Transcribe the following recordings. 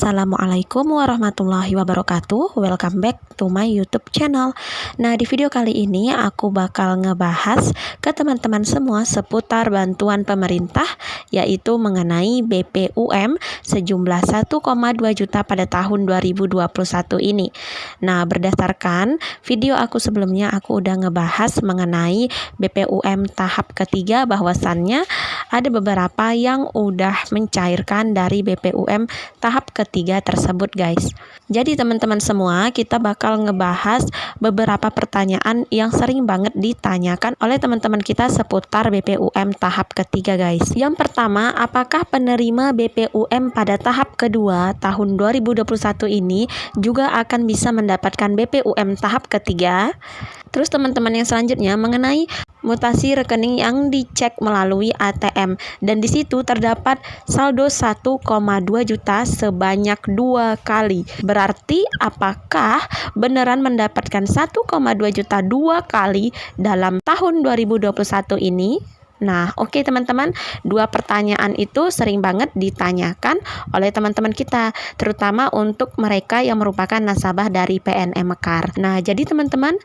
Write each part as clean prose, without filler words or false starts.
Assalamualaikum warahmatullahi wabarakatuh. Welcome back to my YouTube channel. Nah, di video kali ini aku bakal ngebahas ke teman-teman semua seputar bantuan pemerintah, yaitu mengenai BPUM sejumlah 1,2 juta pada tahun 2021 ini. Nah, berdasarkan video aku sebelumnya, aku udah ngebahas mengenai BPUM tahap ketiga, bahwasannya ada beberapa yang udah mencairkan dari BPUM tahap ketiga tersebut, guys. Jadi teman-teman semua, kita bakal ngebahas beberapa pertanyaan yang sering banget ditanyakan oleh teman-teman kita seputar BPUM tahap ketiga, guys. Yang pertama, apakah penerima BPUM pada tahap kedua tahun 2021 ini juga akan bisa mendapatkan BPUM tahap ketiga? Terus teman-teman yang selanjutnya mengenai mutasi rekening yang dicek melalui ATM, dan di situ terdapat saldo 1,2 juta sebanyak 2 kali. Berarti apakah beneran mendapatkan 1,2 juta 2 kali dalam tahun 2021 ini? Nah, oke teman-teman, dua pertanyaan itu sering banget ditanyakan oleh teman-teman kita, terutama untuk mereka yang merupakan nasabah dari PNM Mekar. Nah, jadi teman-teman,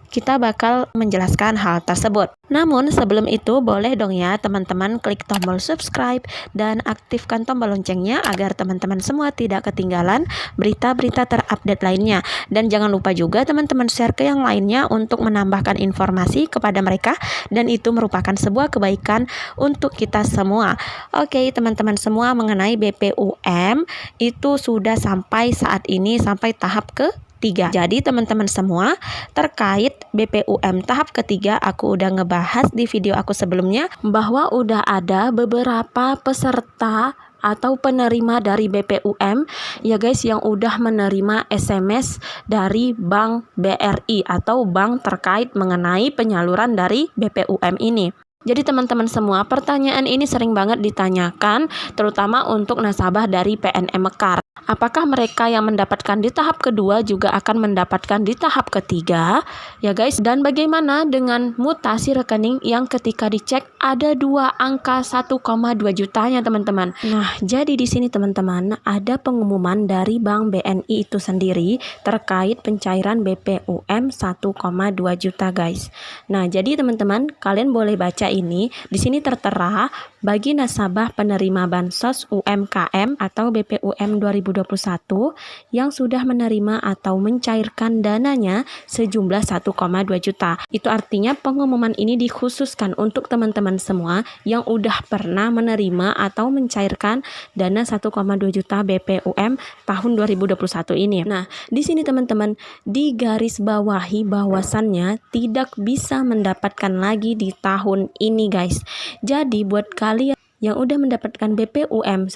kita bakal menjelaskan hal tersebut. Namun sebelum itu, boleh dong ya teman-teman klik tombol subscribe dan aktifkan tombol loncengnya agar teman-teman semua tidak ketinggalan berita-berita terupdate lainnya. Dan jangan lupa juga teman-teman share ke yang lainnya untuk menambahkan informasi kepada mereka, dan itu merupakan sebuah kebaikan untuk kita semua. Oke teman-teman semua, mengenai BPUM itu sudah sampai saat ini sampai tahap ke 3. Jadi teman-teman semua, terkait BPUM tahap ketiga, aku udah ngebahas di video aku sebelumnya bahwa udah ada beberapa peserta atau penerima dari BPUM ya guys, yang udah menerima SMS dari Bank BRI atau bank terkait mengenai penyaluran dari BPUM ini. Jadi teman-teman semua, pertanyaan ini sering banget ditanyakan, terutama untuk nasabah dari PNM Mekar. Apakah mereka yang mendapatkan di tahap kedua juga akan mendapatkan di tahap ketiga? Ya guys, dan bagaimana dengan mutasi rekening yang ketika dicek ada 2 angka 1,2 jutanya teman-teman. Nah, jadi di sini teman-teman, ada pengumuman dari Bank BNI itu sendiri terkait pencairan BPUM 1,2 juta guys. Nah, jadi teman-teman, kalian boleh baca ini. Di sini tertera bagi nasabah penerima Bansos UMKM atau BPUM 2021 yang sudah menerima atau mencairkan dananya sejumlah 1,2 juta. Itu artinya pengumuman ini dikhususkan untuk teman-teman semua yang udah pernah menerima atau mencairkan dana 1,2 juta BPUM tahun 2021 ini. Nah, di sini teman-teman digaris bawahi bahwasannya tidak bisa mendapatkan lagi di tahun ini guys. Jadi buat kalian yang udah mendapatkan BPUM 1,2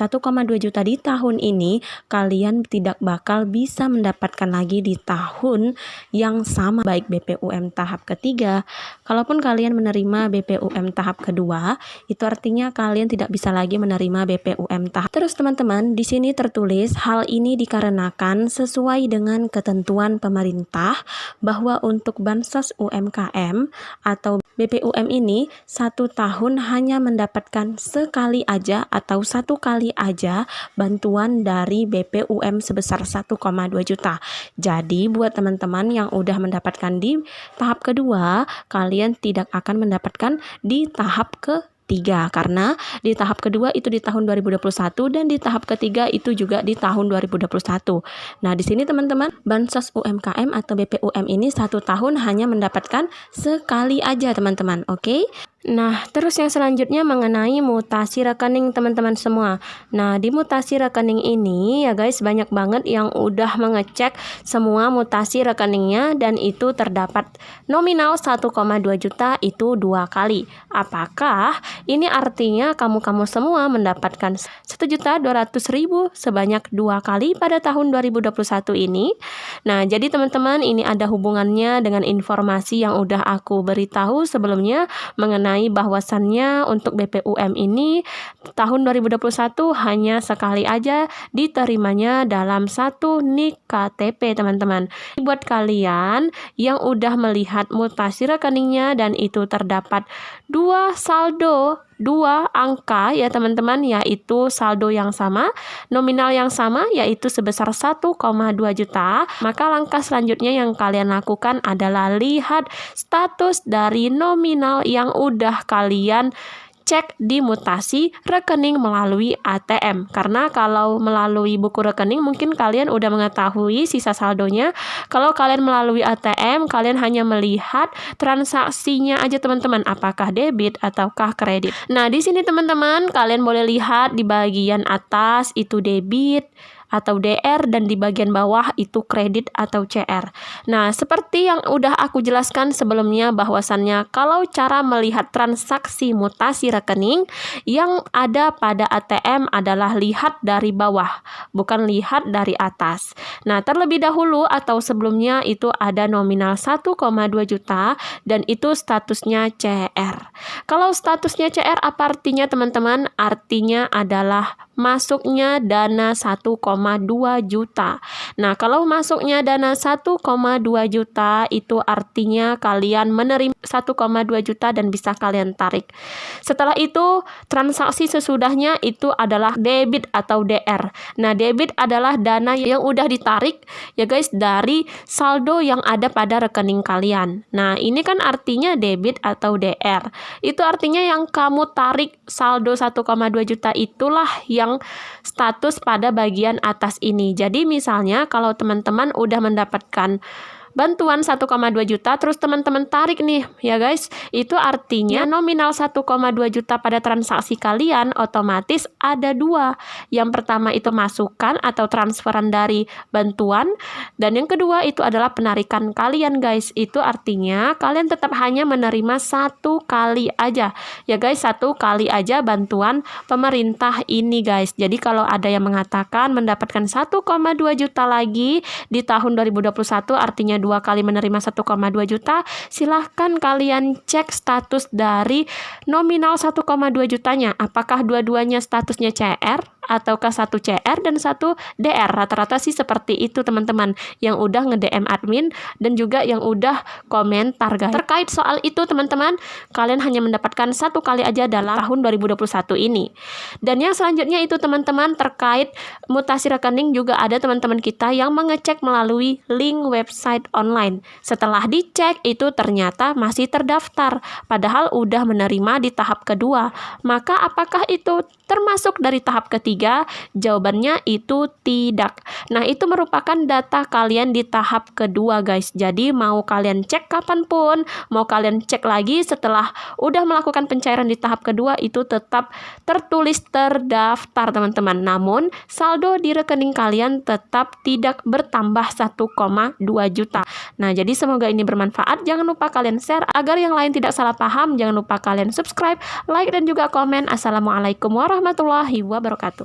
juta di tahun ini, kalian tidak bakal bisa mendapatkan lagi di tahun yang sama, baik BPUM tahap ketiga. Kalaupun kalian menerima BPUM tahap kedua, itu artinya kalian tidak bisa lagi menerima BPUM tahap. Terus teman-teman, di sini tertulis hal ini dikarenakan sesuai dengan ketentuan pemerintah bahwa untuk Bansos UMKM atau BPUM ini 1 tahun hanya mendapatkan sekali aja atau 1 kali aja bantuan dari BPUM sebesar 1,2 juta. Jadi buat teman-teman yang udah mendapatkan di tahap kedua, kalian tidak akan mendapatkan di tahap ketiga, karena di tahap kedua itu di tahun 2021 dan di tahap ketiga itu juga di tahun 2021. Nah, di sini teman-teman, Bansos UMKM atau BPUM ini 1 tahun hanya mendapatkan sekali aja teman-teman. Oke? Nah, terus yang selanjutnya mengenai mutasi rekening teman-teman semua. Nah, di mutasi rekening ini ya guys, banyak banget yang udah mengecek semua mutasi rekeningnya, dan itu terdapat nominal 1,2 juta itu 2 kali. Apakah ini artinya kamu semua mendapatkan 1.200.000 sebanyak 2 kali pada tahun 2021 ini? Nah, jadi teman-teman, ini ada hubungannya dengan informasi yang udah aku beritahu sebelumnya mengenai bahwasannya untuk BPUM ini tahun 2021 hanya sekali aja diterimanya dalam 1 NIK KTP teman-teman. Buat kalian yang udah melihat mutasi rekeningnya dan itu terdapat 2 saldo dua angka ya teman-teman, yaitu saldo yang sama, nominal yang sama yaitu sebesar 1,2 juta, maka langkah selanjutnya yang kalian lakukan adalah lihat status dari nominal yang udah kalian cek di mutasi rekening melalui ATM. Karena kalau melalui buku rekening mungkin kalian udah mengetahui sisa saldonya. Kalau kalian melalui ATM, kalian hanya melihat transaksinya aja teman-teman, apakah debit ataukah kredit. Nah, di sini teman-teman kalian boleh lihat di bagian atas itu debit atau DR dan di bagian bawah itu kredit atau CR. Nah, seperti yang udah aku jelaskan sebelumnya bahwasannya kalau cara melihat transaksi mutasi rekening yang ada pada ATM adalah lihat dari bawah, bukan lihat dari atas. Nah, terlebih dahulu atau sebelumnya itu ada nominal 1,2 juta dan itu statusnya CR. Kalau statusnya CR apa artinya teman-teman? Artinya adalah masuknya dana 1,2 juta. Nah, kalau masuknya dana 1,2 juta itu artinya kalian menerima 1,2 juta dan bisa kalian tarik. Setelah itu, transaksi sesudahnya itu adalah debit atau DR. Nah, debit adalah dana yang udah ditarik ya guys dari saldo yang ada pada rekening kalian. Nah, ini kan artinya debit atau DR. Itu artinya yang kamu tarik saldo 1,2 juta itulah yang status pada bagian atas ini. Jadi misalnya kalau teman-teman udah mendapatkan bantuan 1,2 juta terus teman-teman tarik nih ya guys, itu artinya nominal 1,2 juta pada transaksi kalian otomatis ada dua. Yang pertama itu masukan atau transferan dari bantuan, dan yang kedua itu adalah penarikan kalian guys. Itu artinya kalian tetap hanya menerima satu kali aja ya guys, satu kali aja bantuan pemerintah ini guys. Jadi kalau ada yang mengatakan mendapatkan 1,2 juta lagi di tahun 2021 artinya dua kali menerima 1,2 juta, silahkan kalian cek status dari nominal 1,2 jutanya. Apakah dua-duanya statusnya CR ataukah satu CR dan satu DR? Rata-rata sih seperti itu teman-teman yang udah nge-DM admin dan juga yang udah komentar guys. Terkait soal itu teman-teman, kalian hanya mendapatkan satu kali aja dalam tahun 2021 ini. Dan yang selanjutnya itu teman-teman terkait mutasi rekening juga ada teman-teman kita yang mengecek melalui link website online. Setelah dicek itu ternyata masih terdaftar padahal udah menerima di tahap kedua. Maka apakah itu termasuk dari tahap ketiga? Jawabannya itu tidak. Nah, itu merupakan data kalian di tahap kedua guys. Jadi mau kalian cek kapanpun, mau kalian cek lagi setelah udah melakukan pencairan di tahap kedua itu tetap tertulis terdaftar teman-teman. Namun saldo di rekening kalian tetap tidak bertambah 1,2 juta. Nah, jadi semoga ini bermanfaat. Jangan lupa kalian share agar yang lain tidak salah paham. Jangan lupa kalian subscribe, like, dan juga komen. Assalamualaikum warahmatullahi wabarakatuh.